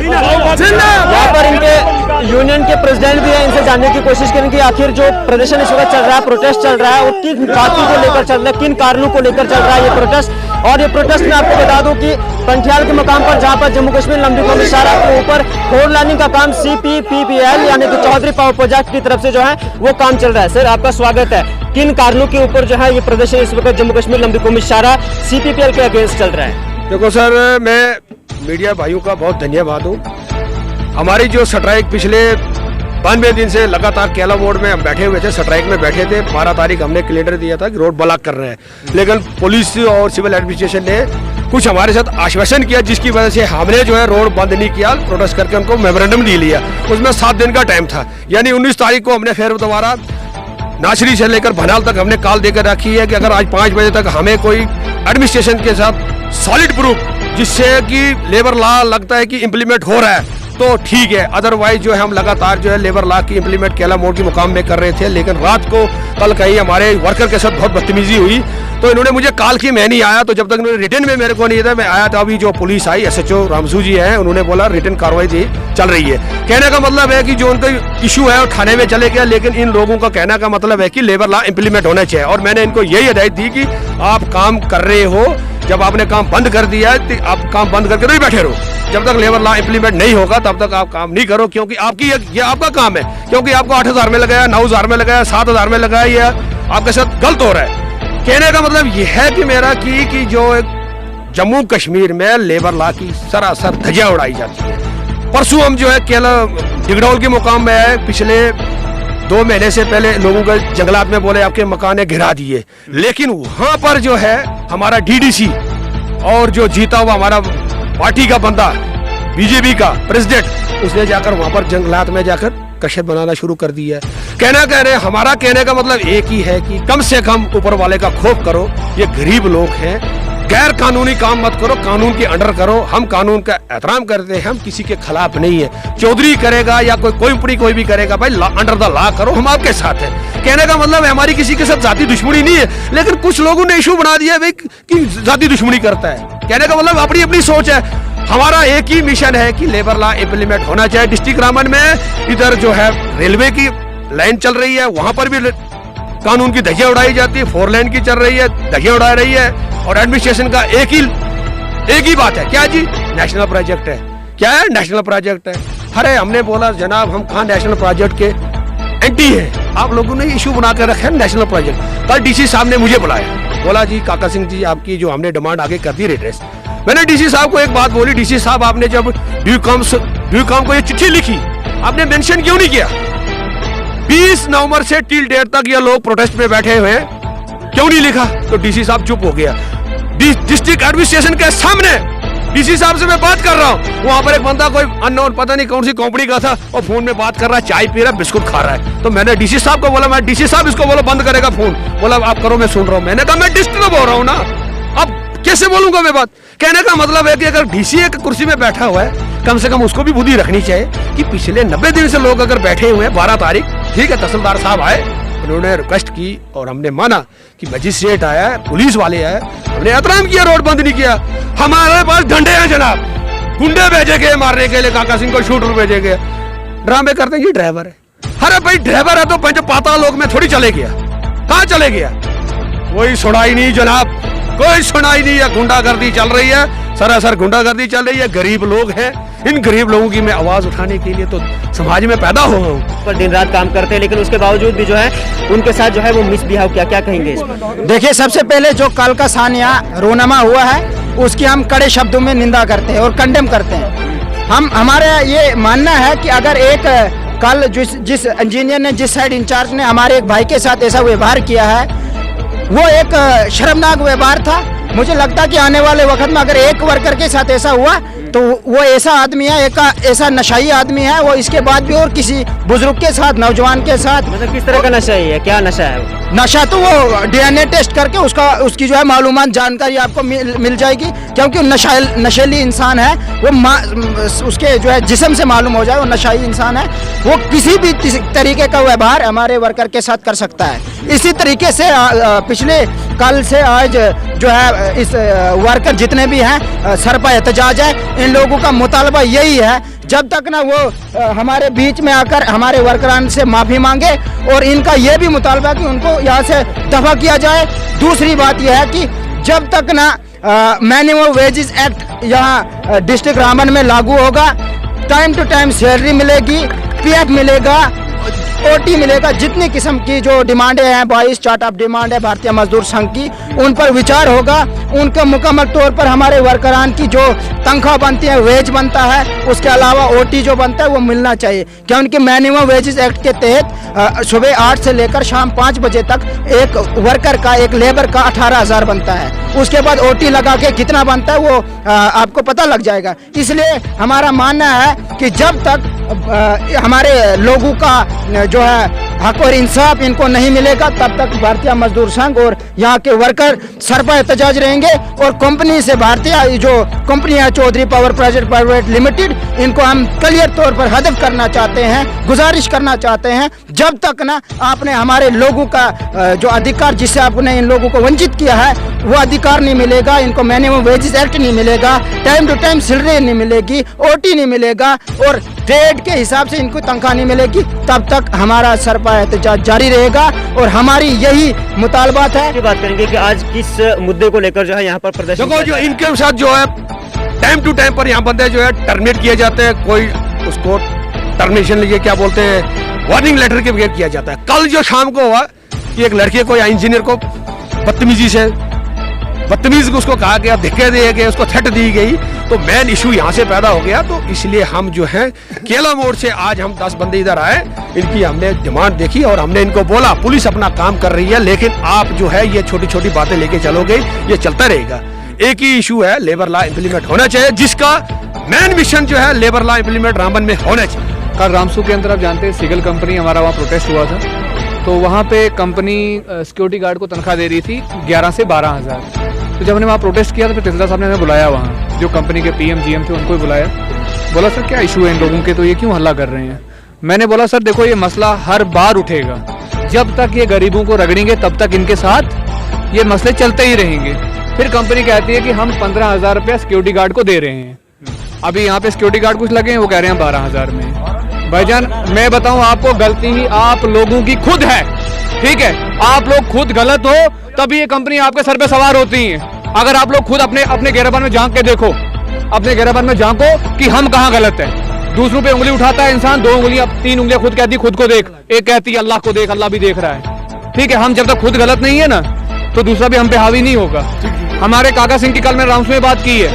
यहाँ पर इनके यूनियन के प्रेसिडेंट भी हैं, इनसे जानने की कोशिश करेंगे आखिर जो प्रदर्शन इस वक्त चल रहा है, प्रोटेस्ट चल रहा है, वो किन बातों को लेकर चल रहा है, किन कारणों को लेकर चल रहा है ये प्रोटेस्ट। और ये प्रोटेस्ट में आपको बता दूं कि पंथियाल के मकाम पर जहां पर जम्मू कश्मीर लंबी कौमी इशारा के ऊपर फोर लाइनिंग का काम CPPPL यानी कि चौधरी पावर प्रोजेक्ट की तरफ से जो है वो काम चल रहा है। सर आपका स्वागत है। किन कारणों के ऊपर जो है ये प्रदर्शन इस वक्त जम्मू कश्मीर लंबी कौमी इशारा CPPL के अगेंस्ट चल रहा है? देखो सर, मैं मीडिया भाइयों का बहुत धन्यवाद हूँ। हमारी जो स्ट्राइक पिछले 92 दिन से लगातार केला मोड़ में हम बैठे हुए थे, स्ट्राइक में बैठे थे। 12 तारीख हमने कैलेंडर दिया था कि रोड ब्लॉक कर रहे हैं, लेकिन पुलिस और सिविल एडमिनिस्ट्रेशन ने कुछ हमारे साथ आश्वासन किया, जिसकी वजह से हमने जो है रोड बंद नहीं किया, प्रोटेस्ट करके उनको मेमोरेंडम दे लिया। उसमें 7 दिन का टाइम था, यानी 19 तारीख को हमने फिर दोबारा नाचरी से लेकर भनाल तक हमने कॉल देकर रखी है कि अगर आज 5 बजे तक हमें कोई एडमिनिस्ट्रेशन के साथ सॉलिड प्रूफ जिससे कि लेबर लॉ लगता है कि इम्प्लीमेंट हो रहा है तो ठीक है, अदरवाइज जो है हम लगातार जो है लेबर लॉ की इम्प्लीमेंट केला मोड़ के मुकाम में कर रहे थे। लेकिन रात को कल कहीं हमारे वर्कर के साथ बहुत बदतमीजी हुई तो इन्होंने मुझे कॉल की, मैं नहीं आया। तो जब तक इन्होंने रिटर्न में मेरे को नहीं था, मैं आया था। अभी जो पुलिस आई, SHO रामसू जी हैं, उन्होंने बोला रिटर्न कार्रवाई चल रही है। कहने का मतलब है कि जो उनका इशू है वो थाने में चले गया, लेकिन इन लोगों का कहना का मतलब है कि लेबर लॉ इम्प्लीमेंट होना चाहिए। और मैंने इनको यही हिदायत दी कि आप काम कर रहे हो, जब आपने काम बंद कर दिया है तो आप काम बंद करके नहीं बैठे रहो। जब तक लेबर लॉ इम्प्लीमेंट नहीं होगा तब तक आप काम नहीं करो, क्योंकि आपकी ये आपका काम है। क्योंकि आपको 8,000 में लगाया, 9,000 में लगाया, 7,000 में लगाया, ये आपके साथ गलत हो रहा है। कहने का मतलब यह है कि मेरा कि जो जम्मू कश्मीर में लेबर लॉ की सरासर धज्जियां उड़ाई जाती है। परसों हम जो है केला डिगडौल के मुकाम में आए, पिछले 2 महीने से पहले लोगों के जंगलात में बोले आपके मकान गिरा दिए, लेकिन वहां पर जो है हमारा DDC और जो जीता हुआ हमारा पार्टी का बंदा BJP का प्रेसिडेंट, उसने जाकर वहां पर जंगलात में जाकर कशत बनाना शुरू कर दिया है। हमारा कहने का मतलब एक ही है कि कम से कम ऊपर वाले का खौफ करो। ये गरीब लोग हैं, गैर कानूनी काम मत करो, कानून के अंडर करो। हम कानून का एहतराम करते हैं, हम किसी के खिलाफ नहीं है। चौधरी करेगा या कोई भी करेगा, भाई अंडर द लॉ करो, हम आपके साथ हैं। कहने का मतलब है हमारी किसी के साथ जाति दुश्मनी नहीं है, लेकिन कुछ लोगों ने इशू बना दिया है कि जाति दुश्मनी करता है। कहने का मतलब अपनी अपनी सोच है। हमारा एक ही मिशन है कि लेबर लॉ इम्प्लीमेंट होना चाहिए। डिस्ट्रिक्ट रामन में इधर जो है रेलवे की लाइन चल रही है, वहां पर भी कानून की धज्जियां उड़ाई जाती है। 4 लेन की चल रही है, धज्जियां उड़ा रही है। और एडमिनिस्ट्रेशन का एक ही बात है, क्या जी? नेशनल प्रोजेक्ट है। क्या है? नेशनल प्रोजेक्ट है। अरे हमने बोला जनाब हम कहाँ नेशनल प्रोजेक्ट के एंटी है, आप लोगों ने इशू बना कर रखा है नेशनल प्रोजेक्ट। कल DC साहब ने मुझे बुलाया, बोला जी काका सिंह जी आपकी जो हमने डिमांड आगे कर दी रेड्रेस। मैंने DC साहब को एक बात बोली, DC साहब आपने जब ड्यूकॉम को ये चिट्ठी लिखी, आपने मेंशन क्यों नहीं किया? 20 नवंबर से टिल डेट तक ये लोग प्रोटेस्ट में बैठे हुए हैं, क्यों नहीं लिखा? तो DC साहब चुप हो गया। डिस्ट्रिक्ट एडमिनिस्ट्रेशन के सामने DC साहब से मैं बात कर रहा हूँ, वहां पर एक बंदा कोई अननोन पता नहीं कौन सी कंपनी का था और फोन में बात कर रहा है, चाय पी रहा है, बिस्कुट खा रहा है। तो मैंने DC साहब को बोला, मैं DC साहब इसको बोला बंद करेगा फोन। बोला आप करो, मैं सुन रहा हूँ। मैंने कहा मैं डिस्टर्ब हो रहा हूँ ना, अब कैसे बोलूंगा मैं बात? कहने का मतलब है कि अगर DC एक कुर्सी में बैठा हुआ है, कम से कम उसको भी बुद्धि रखनी चाहिए कि पिछले 90 दिन से लोग अगर बैठे हुए हैं, 12 तारीख ठीक है, तहसीलदार साहब आए, उन्होंने रिक्वेस्ट की और हमने माना कि मजिस्ट्रेट आया है, पुलिस वाले आए, हमने एहतराम किया, रोड बंद नहीं किया। हमारे पास डंडे हैं जनाब, गुंडे भेजे गए मारने के लिए, काका सिंह को शूटर भेजे गए। ड्रामे करते हैं, ये ड्राइवर है। अरे भाई ड्राइवर है तो पंच पाता लोग में थोड़ी चले गया, कहाँ चले गया? कोई सुनाई नहीं जनाब, कोई सुनाई नहीं है। गुंडागर्दी चल रही है, सरासर गुंडागर्दी चल रही है। गरीब लोग हैं, इन गरीब लोगों की मैं आवाज उठाने के लिए तो समाज में पैदा हुआ हूँ। पर दिन रात काम करते हैं, लेकिन उसके बावजूद भी जो है उनके साथ जो है वो मिसबिहेव क्या कहेंगे इस पर? देखिए, सबसे पहले जो कल का सानिया रोनामा हुआ है उसकी हम कड़े शब्दों में निंदा करते हैं और कंडेम करते हैं। हमारा ये मानना है कि अगर एक कल जिस इंजीनियर ने, जिस साइड इंचार्ज ने हमारे एक भाई के साथ ऐसा व्यवहार किया है, वो एक शर्मनाक व्यवहार था। मुझे लगता है कि आने वाले वक्त में अगर एक वर्कर के साथ ऐसा हुआ तो वो ऐसा आदमी है, ऐसा नशाई आदमी है, वो इसके बाद भी और किसी बुजुर्ग के साथ, नौजवान के साथ। मतलब किस तरह का नशा है? क्या नशा है? नशा तो वो DNA टेस्ट करके उसकी जो है मालूमात, जानकारी आपको मिल जाएगी, क्योंकि नशेली इंसान है वो, उसके जो है जिस्म से मालूम हो जाए वो नशाई इंसान है। वो किसी भी तरीके का व्यवहार हमारे वर्कर के साथ कर सकता है। इसी तरीके से पिछले कल से आज जो है इस वर्कर जितने भी हैं सर पर एहतजाज है। इन लोगों का मुतालबा यही है, जब तक ना वो हमारे बीच में आकर हमारे वर्करान से माफ़ी मांगे, और इनका ये भी मुतालबा कि उनको यहाँ से दफा किया जाए। दूसरी बात यह है कि जब तक ना मिनिमम वेजेस एक्ट यहाँ डिस्ट्रिक्ट रामबन में लागू होगा, टाइम टू टाइम सैलरी मिलेगी, पीएफ मिलेगा, ओटी मिलेगा, जितनी किस्म की जो डिमांडें हैं 22 चार्ट ऑफ डिमांड है भारतीय मजदूर संघ की, उन पर विचार होगा। उनका मुकम्मल तौर पर हमारे वर्करान की जो तनख्वाह बनती है, वेज बनता है, उसके अलावा ओटी जो बनता है वो मिलना चाहिए। क्या उनके मिनिमम वेजेस एक्ट के तहत सुबह 8 से लेकर शाम 5 बजे तक एक वर्कर का, एक लेबर का 18,000 बनता है। उसके बाद ओटी लगा के कितना बनता है वो आपको पता लग जाएगा। इसलिए हमारा मानना है कि जब तक हमारे लोगों का जो है हक और इंसाफ इनको नहीं मिलेगा, तब तक भारतीय मजदूर संघ और यहाँ के वर्कर सर पर एहतजाज रहेंगे। और कंपनी से, भारतीय जो कंपनी है Chaudhary power project private limited, इनको हम क्लियर तौर पर हदफ करना चाहते हैं, गुजारिश करना चाहते हैं, जब तक ना आपने हमारे लोगों का जो अधिकार, जिससे आपने इन लोगों को वंचित किया है, वो अधिकार नहीं मिलेगा, इनको मिनिमम वेजेस एक्ट नहीं मिलेगा, टाइम टू टाइम सैलरी नहीं मिलेगी, ओटी नहीं मिलेगा, और ट्रेड के हिसाब से इनको तनख्वाह नहीं मिलेगी, तब तक हमारा सर पर एहतजाज जारी रहेगा। और हमारी यही मुतालबात है। की बात करेंगे कि आज किस मुद्दे को लेकर जो है यहाँ पर प्रदर्शन, देखो जो इनके साथ जो है टाइम टू टाइम पर यहाँ बंदे जो है टर्मिनेट किए जाते हैं, कोई उसको टर्मिनेशन लिए क्या बोलते हैं, वार्निंग लेटर के बगैर किया जाता है। कल जो शाम को हुआ कि एक लड़के को या इंजीनियर को बदतमीज उसको कहा गया, धक्के दिए गए, उसको थ्रेट दी गई, तो मेन इशू यहाँ से पैदा हो गया। तो इसलिए हम जो है केला मोड़ से आज हम 10 बंदे इधर आए, इनकी हमने डिमांड देखी और हमने इनको बोला पुलिस अपना काम कर रही है, लेकिन आप जो है ये छोटी छोटी बातें लेके चलोगे, ये चलता रहेगा। एक ही इशू है, लेबर लॉ इम्प्लीमेंट होना चाहिए, जिसका मेन मिशन जो है लेबर लॉ इम्प्लीमेंट रामबन में होना चाहिए। कल रामसू के अंदर आप जानते हैं सिगल कंपनी, हमारा वहाँ प्रोटेस्ट हुआ था, तो वहाँ पे कंपनी सिक्योरिटी गार्ड को तनख्वाह दे रही थी 11 से 12,000। तो जब हमने वहाँ प्रोटेस्ट किया तो फिर तहसीलदार साहब ने हमें बुलाया, वहाँ जो कंपनी के PM GM थे उनको ही बुलाया, बोला सर क्या इशू है इन लोगों के, तो ये क्यों हल्ला कर रहे हैं। मैंने बोला सर देखो ये मसला हर बार उठेगा, जब तक ये गरीबों को रगड़ेंगे तब तक इनके साथ ये मसले चलते ही रहेंगे। फिर कंपनी कहती है कि हम 15,000 रुपया सिक्योरिटी गार्ड को दे रहे हैं, अभी यहाँ पे सिक्योरिटी गार्ड कुछ लगे हैं, वो कह रहे हैं 12,000 में। भाईजान मैं बताऊं आपको, गलती ही आप लोगों की खुद है, ठीक है, आप लोग खुद गलत हो तभी ये कंपनी आपके सर पे सवार होती है। अगर आप लोग खुद अपने गिरबान में झांक के देखो, अपने गिरबान में झांको कि हम कहाँ गलत है। दूसरों पे उंगली उठाता है इंसान, 2 उंगलियां 3 उंगलियां खुद कहती खुद को देख, एक कहती अल्लाह को देख, अल्लाह भी देख रहा है, ठीक है। हम जब तक खुद गलत नहीं है ना तो दूसरा भी हम पे हावी नहीं होगा। हमारे काका सिंह की कल मैंने रामसू में बात की है,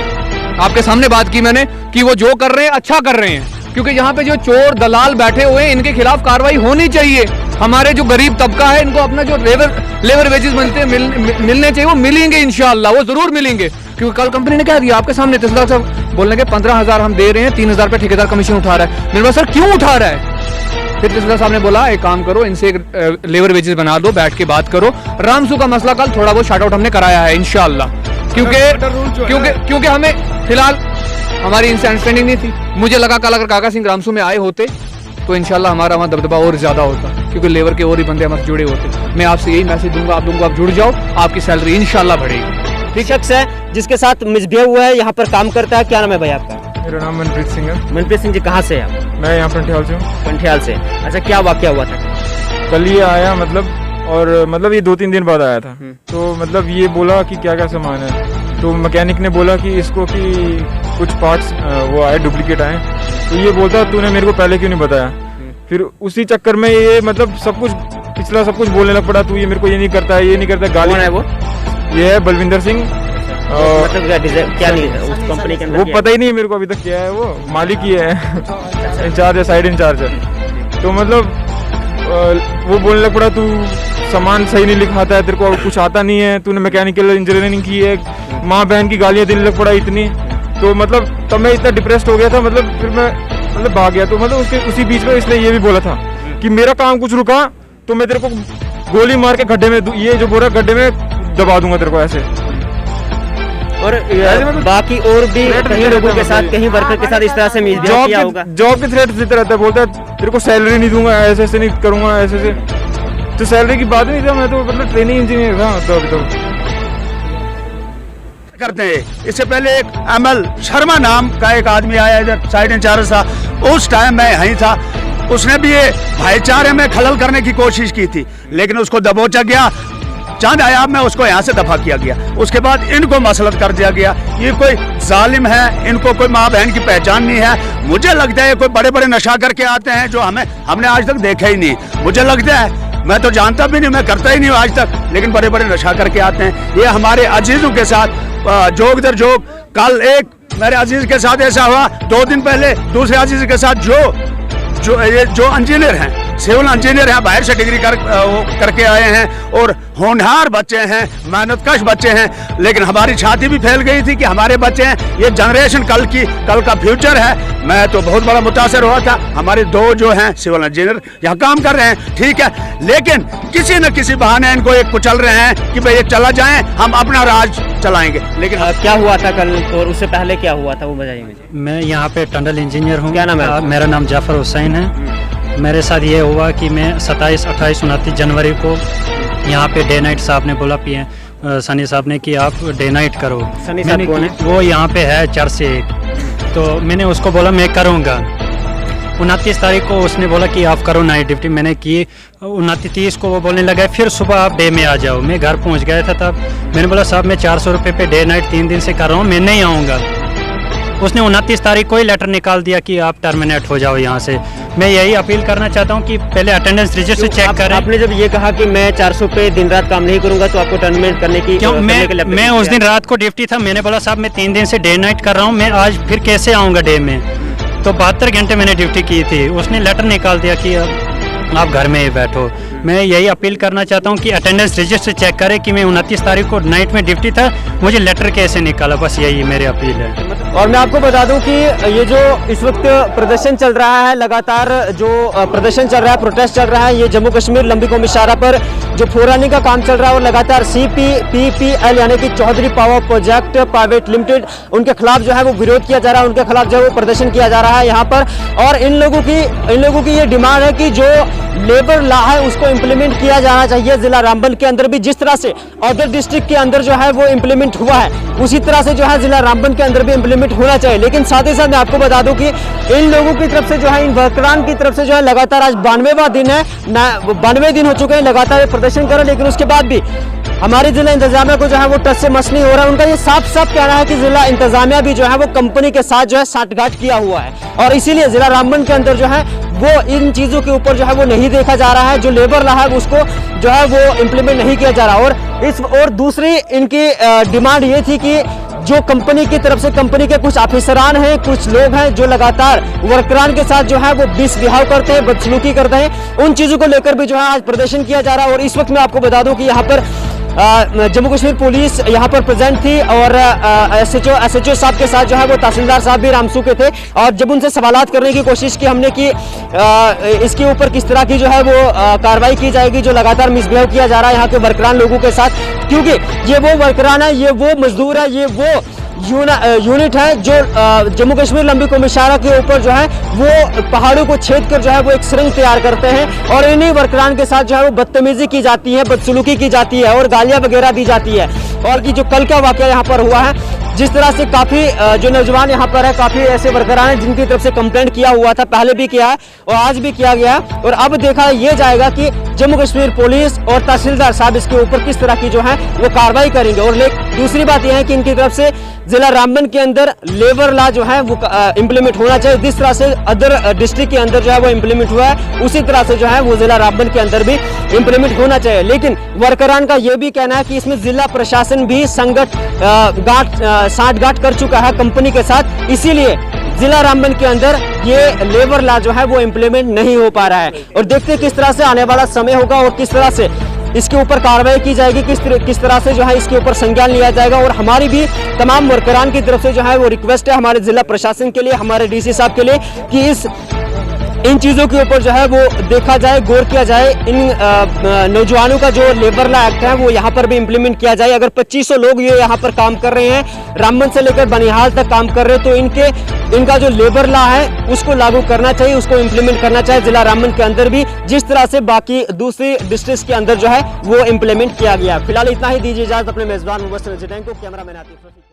आपके सामने बात की मैंने, कि वो जो कर रहे हैं अच्छा कर रहे हैं, क्योंकि यहाँ पे जो चोर दलाल बैठे हुए हैं इनके खिलाफ कार्रवाई होनी चाहिए। हमारे जो गरीब तबका है इनको अपना जो लेबर वेजेस बनते हैं मिलने चाहिए, वो मिलेंगे इंशाल्लाह, वो जरूर मिलेंगे। क्योंकि कल कंपनी ने क्या दिया आपके सामने, तहसीलदार साहब बोलने के 15,000 हम दे रहे हैं, 3,000 पे ठेकेदार कमीशन उठा रहा है। मेरे पास सर क्यों उठा रहा है। फिर तहसीलदार साहब ने बोला एक काम करो, इनसे एक लेबर वेजेस बना दो, बैठ के बात करो। रामसू का मसला कल थोड़ा बहुत शार्ट आउट हमने कराया है इंशाल्लाह, क्योंकि हमें फिलहाल हमारी इनसे अंडरस्टैंडिंग नहीं थी। मुझे लगा कल अगर काका सिंह रामसू में आए होते तो इंशाल्लाह हमारा वहाँ दबदबा और ज्यादा होता, क्योंकि लेबर के और ही बंदे हमारे जुड़े होते। मैं आपसे यही मैसेज दूंगा, आप लोगों को आप जुड़ जाओ, आपकी सैलरी इंशाल्लाह बढ़ेगी। ठीक शख्स है जिसके साथ मिसबिहेव हुआ है, यहाँ पर काम करता है, क्या नाम है भाई आपका? मेरा नाम मनप्रीत सिंह है। मनप्रीत सिंह जी कहाँ से हैं आप? मैं यहाँ पंठियाल से हूँ। पंठियाल से, अच्छा क्या वाकया हुआ था? कल ये आया मतलब ये 2-3 दिन बाद आया था, तो मतलब ये बोला कि क्या क्या सामान है, तो मैकेनिक ने बोला कि इसको कि कुछ पार्ट्स वो आए डुप्लीकेट आए, तो ये बोलता तूने मेरे को पहले क्यों नहीं बताया। फिर उसी चक्कर में ये मतलब सब कुछ पिछला सब कुछ बोलने लग पड़ा, तू ये मेरे को ये नहीं करता है, ये नहीं करता। गाली है वो, ये है बलविंदर सिंह, मतलब क्या नहीं है उस कंपनी के अंदर, वो पता ही नहीं है मेरे को अभी तक क्या है, वो मालिक ही है, इंचार्ज है, साइड इंचार्ज है। तो मतलब वो बोलने लग पड़ा तू सामान सही नहीं लिखाता है, तेरे को कुछ आता नहीं है, तूने मैकेनिकल इंजीनियरिंग की है, माँ बहन की गालियाँ देने लग पड़ा इतनी। तो मतलब तब मैं इतना डिप्रेस्ड हो गया था, मतलब फिर मैं मतलब भाग गया। तो मतलब उसके उसी बीच में इसने ये भी बोला था कि मेरा काम कुछ रुका तो मैं तेरे को गोली मार के गड्ढे में, ये जो बोरा गड्ढे में दबा दूंगा तेरे को ऐसे। और बाकी और भी कहीं लोगों के साथ, कहीं वर्कर के साथ इस तरह से मिसबिहेव किया होगा। जॉब के थ्रेट देता रहता है, बोलता है तेरे को सैलरी नहीं दूंगा, ऐसे ऐसे नहीं करूंगा, ऐसे ऐसे। तो सैलरी की बात नहीं था, मैं तो मतलब ट्रेनिंग इंजीनियर था तो अभी तो करते हैं। इससे पहले एक अमल शर्मा नाम का एक आदमी आया इधर साइड इंचार्ज था, उस टाइम मैं यहीं था, उसने भी ये भाईचारे में खलल करने की कोशिश की थी, लेकिन उसको दबोचा गया। चांद आयाब में उसको यहाँ से दफा किया गया। उसके बाद इनको मसलत कर दिया गया। ये कोई जालिम है, इनको कोई माँ बहन की पहचान नहीं है। मुझे लगता है कोई बड़े बड़े नशा करके आते हैं जो हमने आज तक देखा ही नहीं। मुझे लगता है, मैं तो जानता भी नहीं, मैं करता ही नहीं हूँ आज तक, लेकिन बड़े बड़े नशा करके आते हैं। ये हमारे अजीजों के साथ जोग दर जोग, कल एक मेरे अजीज के साथ ऐसा हुआ, 2 दिन पहले दूसरे अजीज के साथ जो इंजीनियर हैं, सिविल इंजीनियर हैं, बाहर से डिग्री करके आए हैं और होनहार बच्चे हैं, मेहनतकश बच्चे हैं, लेकिन हमारी छाती भी फैल गई थी कि हमारे बच्चे हैं, ये जनरेशन कल का फ्यूचर है। मैं तो बहुत बड़ा मुतासर हुआ था। हमारे 2 जो हैं सिविल इंजीनियर यहाँ काम कर रहे हैं, ठीक है, लेकिन किसी न किसी बहाने इनको एक कुचल रहे हैं कि भाई ये चला जाएं, हम अपना राज चलाएंगे। लेकिन क्या हुआ था कल और उससे पहले क्या हुआ था वो बताइए मुझे। मैं यहाँ पे टंडल इंजीनियर हूँ। क्या नाम है? मेरा नाम जाफर हुसैन है। मेरे साथ ये हुआ कि मैं 27, 28, 29 जनवरी को यहाँ पे डे नाइट साहब ने बोला सनी साहब ने कि आप डे नाइट करो। सनी साहब कौन है? वो यहाँ पे है 4 से 1, तो मैंने उसको बोला मैं करूँगा। 29 तारीख को उसने बोला कि आप करो नाइट ड्यूटी, मैंने की। 29 को वो बोलने लगा फिर सुबह आप डे में आ जाओ। मैं घर पहुँच गया था तब। मैंने बोला साहब मैं 400 रुपये पे डे नाइट 3 दिन से कर रहा हूँ, मैं नहीं आऊँगा। उसने 29 तारीख को ही लेटर निकाल दिया कि आप टर्मिनेट हो जाओ यहाँ से। मैं यही अपील करना चाहता हूँ कि पहले अटेंडेंस रजिस्टर चेक करें। आपने जब ये कहा कि मैं 400 पे दिन रात काम नहीं करूंगा तो आपको टर्मिनेट करने की क्यों? मैं उस दिन रात को ड्यूटी था। मैंने बोला साहब मैं 3 दिन से डे नाइट कर रहा हूँ, मैं आज फिर कैसे आऊँगा डे में। तो 72 घंटे मैंने ड्यूटी की थी। उसने लेटर निकाल दिया कि आप घर में ही बैठो। मैं यही अपील करना चाहता हूँ कि अटेंडेंस रजिस्टर चेक करें कि मैं 29 तारीख को नाइट में ड्यूटी था, मुझे लेटर कैसे निकाला। बस यही मेरी अपील है। और मैं आपको बता दूं कि ये जो इस वक्त प्रदर्शन चल रहा है, लगातार जो प्रदर्शन चल रहा है, प्रोटेस्ट चल रहा है, ये जम्मू कश्मीर लंबी कौमी इशारा पर जो फोरानी का काम चल रहा है और लगातार CPPPL यानी कि Chaudhary power project private limited, उनके खिलाफ जो है वो विरोध किया जा रहा है, उनके खिलाफ जो है वो प्रदर्शन किया जा रहा है यहाँ पर। और इन लोगों की ये डिमांड है कि जो लेबर लॉ है उसको इम्प्लीमेंट किया जाना चाहिए। जिला रामबन के अंदर भी जिस तरह से अदर डिस्ट्रिक्ट के अंदर जो है वो इम्प्लीमेंट हुआ है, उसी तरह से जो है जिला रामबन के अंदर भी इम्प्लीमेंट होना चाहिए। लेकिन साथ ही साथ मैं आपको बता दूं कि इन लोगों की तरफ से जो है, इन वर्करान की तरफ से जो है लगातार आज 92वां दिन है, 92 दिन हो चुके हैं लगातार प्रदर्शन कर रहे हैं, लेकिन उसके बाद भी हमारी जिला इंतजामिया को जो है वो टच से मस नहीं हो रहा है। उनका ये साफ साफ कहना है कि जिला इंतजामिया भी जो है वो कंपनी के साथ जो है साठगांठ किया हुआ है, और इसीलिए जिला रामबन के अंदर जो है वो इन चीजों के ऊपर जो है वो नहीं देखा जा रहा है। जो लेबर लॉ है उसको जो है वो इम्प्लीमेंट नहीं किया जा रहा। और दूसरी इनकी डिमांड ये थी कि जो कंपनी की तरफ से, कंपनी के कुछ ऑफिसरान हैं, कुछ लोग हैं जो लगातार वर्करान के साथ जो है वो मिसबिहेव करते हैं, बदसलूकी करते हैं, उन चीजों को लेकर भी जो है आज प्रदर्शन किया जा रहा है। और इस वक्त मैं आपको बता दूं कि यहाँ पर जम्मू कश्मीर पुलिस यहाँ पर प्रेजेंट थी और SHO साहब के साथ जो है वो तहसीलदार साहब भी रामसू के थे। और जब उनसे सवालात करने की कोशिश की हमने कि इसके ऊपर किस तरह की जो है वो कार्रवाई की जाएगी जो लगातार मिसबिहेव किया जा रहा है यहाँ के वर्करान लोगों के साथ, क्योंकि ये वो वर्करान है, ये वो मजदूर है, ये वो यूनिट है जो जम्मू कश्मीर लंबी कौमी इशारा के ऊपर जो है वो पहाड़ों को छेद कर जो है वो एक सुरंग तैयार करते हैं, और इन्हीं वर्करान के साथ जो है वो बदतमीजी की जाती है, बदसलूकी की जाती है और गालियां वगैरह दी जाती है। और कि जो कल का वाकया यहाँ पर हुआ है, जिस तरह से काफ़ी जो नौजवान यहाँ पर है, काफ़ी ऐसे वर्करान हैं जिनकी तरफ से कंप्लेंट किया हुआ था, पहले भी किया है और आज भी किया गया है, और अब देखा ये जाएगा कि जम्मू कश्मीर पुलिस और तहसीलदार साहब इसके ऊपर किस तरह की जो है वो कार्रवाई करेंगे। और दूसरी बात यह है कि इनकी तरफ से जिला रामबन के अंदर लेबर लॉ जो है वो इम्प्लीमेंट होना चाहिए। जिस तरह से अदर डिस्ट्रिक्ट के अंदर जो है वो इम्प्लीमेंट हुआ है, उसी तरह से जो है वो जिला रामबन के अंदर भी इम्प्लीमेंट होना चाहिए। लेकिन वर्करान का ये भी कहना है कि इसमें जिला प्रशासन भी साठगांठ कर चुका है कंपनी के साथ, इसीलिए जिला रामबन के अंदर ये लेबर लॉ जो है वो इम्प्लीमेंट नहीं हो पा रहा है। और देखते हैं किस तरह से आने वाला समय होगा और किस तरह से इसके ऊपर कार्रवाई की जाएगी, किस तरह से जो है इसके ऊपर संज्ञान लिया जाएगा। और हमारी भी तमाम वर्करान की तरफ से जो है वो रिक्वेस्ट है हमारे जिला प्रशासन के लिए, हमारे DC साहब के लिए कि इन चीज़ों के ऊपर जो है वो देखा जाए, गौर किया जाए। इन नौजवानों का जो लेबर लॉ एक्ट है वो यहाँ पर भी इम्प्लीमेंट किया जाए। अगर 2500 लोग ये यहाँ पर काम कर रहे हैं, रामबन से लेकर बनिहाल तक काम कर रहे हैं, तो इनका जो लेबर लॉ है उसको लागू करना चाहिए, उसको इम्प्लीमेंट करना चाहिए जिला रामबन के अंदर भी, जिस तरह से बाकी दूसरी डिस्ट्रिक्ट के अंदर जो है वो इम्प्लीमेंट किया गया। फिलहाल इतना ही, दीजिए इजाजत। अपने मेजबान मुबस्सिर को, कैमरा मैन आतिफ रफीक।